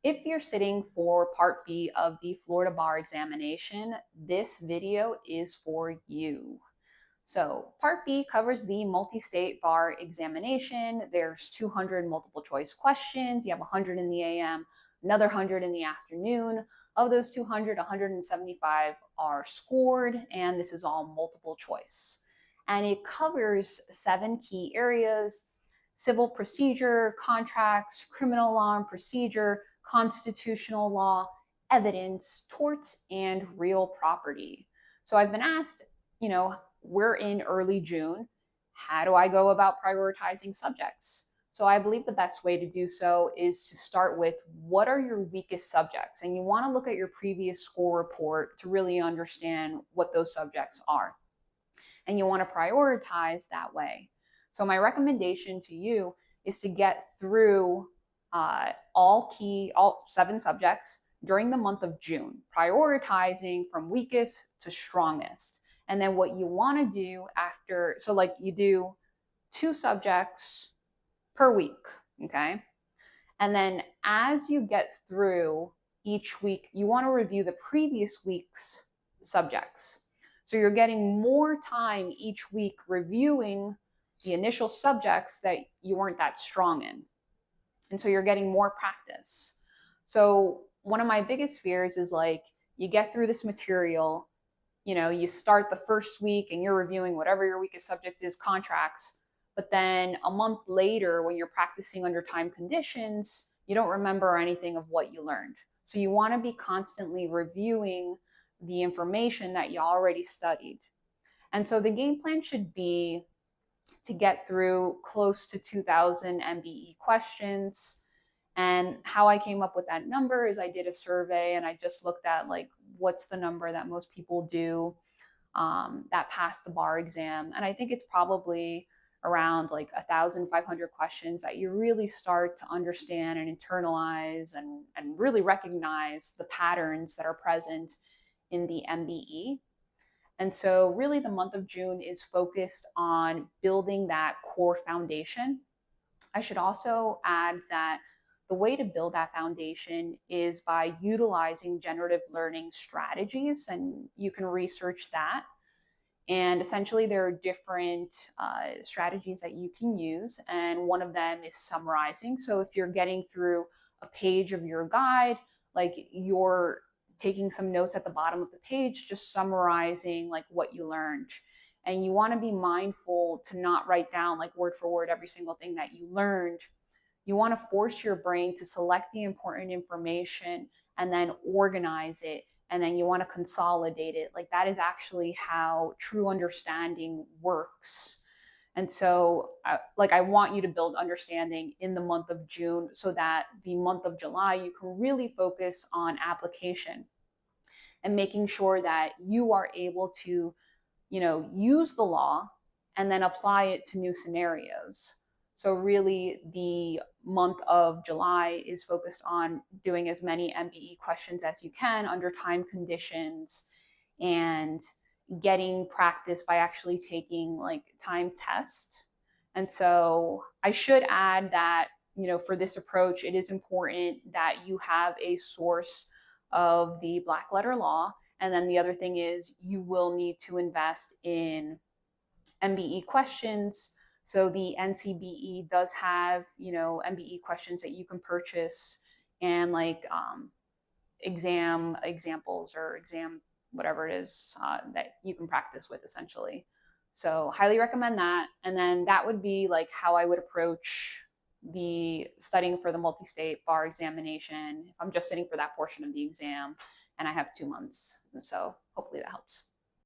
If you're sitting for Part B of the Florida Bar examination, this video is for you. So Part B covers the multi-state bar examination. There's 200 multiple choice questions. You have 100 in the AM, another 100 in the afternoon. Of those 200, 175 are scored, and this is all multiple choice. And it covers 7 key areas: civil procedure, contracts, criminal law and procedure, constitutional law, evidence, torts, and real property. So I've been asked, we're in early June. How do I go about prioritizing subjects? So I believe the best way to do so is to start with what are your weakest subjects? And you want to look at your previous score report to really understand what those subjects are. And you want to prioritize that way. So my recommendation to you is to get through all 7 subjects during the month of June, prioritizing from weakest to strongest. And then what you want to do after, so like you do 2 subjects per week, okay? And then as you get through each week, you want to review the previous week's subjects. So you're getting more time each week reviewing the initial subjects that you weren't that strong in. And so you're getting more practice. So one of my biggest fears is like you get through this material, you start the first week and you're reviewing whatever your weakest subject is, contracts, but then a month later when you're practicing under time conditions, you don't remember anything of what you learned. So you want to be constantly reviewing the information that you already studied. And so the game plan should be to get through close to 2,000 MBE questions. And how I came up with that number is I did a survey and I just looked at like what's the number that most people do that pass the bar exam. And I think it's probably around like 1,500 questions that you really start to understand and internalize and really recognize the patterns that are present in the MBE. And so really the month of June is focused on building that core foundation. I should also add that the way to build that foundation is by utilizing generative learning strategies, and you can research that. And essentially, there are different strategies that you can use, and one of them is summarizing. So if you're getting through a page of your guide, like you're taking some notes at the bottom of the page, just summarizing like what you learned. And you want to be mindful to not write down like word for word every single thing that you learned. You want to force your brain to select the important information and then organize it, and then you want to consolidate it. Like that is actually how true understanding works. And so I want you to build understanding in the month of June so that the month of July you can really focus on application and making sure that you are able to use the law and then apply it to new scenarios. So really the month of July is focused on doing as many MBE questions as you can under time conditions and getting practice by actually taking like time tests. And so I should add that, for this approach, it is important that you have a source of the black letter law. And then the other thing is you will need to invest in MBE questions. So the NCBE does have, MBE questions that you can purchase and like exam examples or exam whatever it is that you can practice with essentially. So highly recommend that. And then that would be like how I would approach the studying for the multi-state bar examination if I'm just sitting for that portion of the exam and I have 2 months. And so hopefully that helps.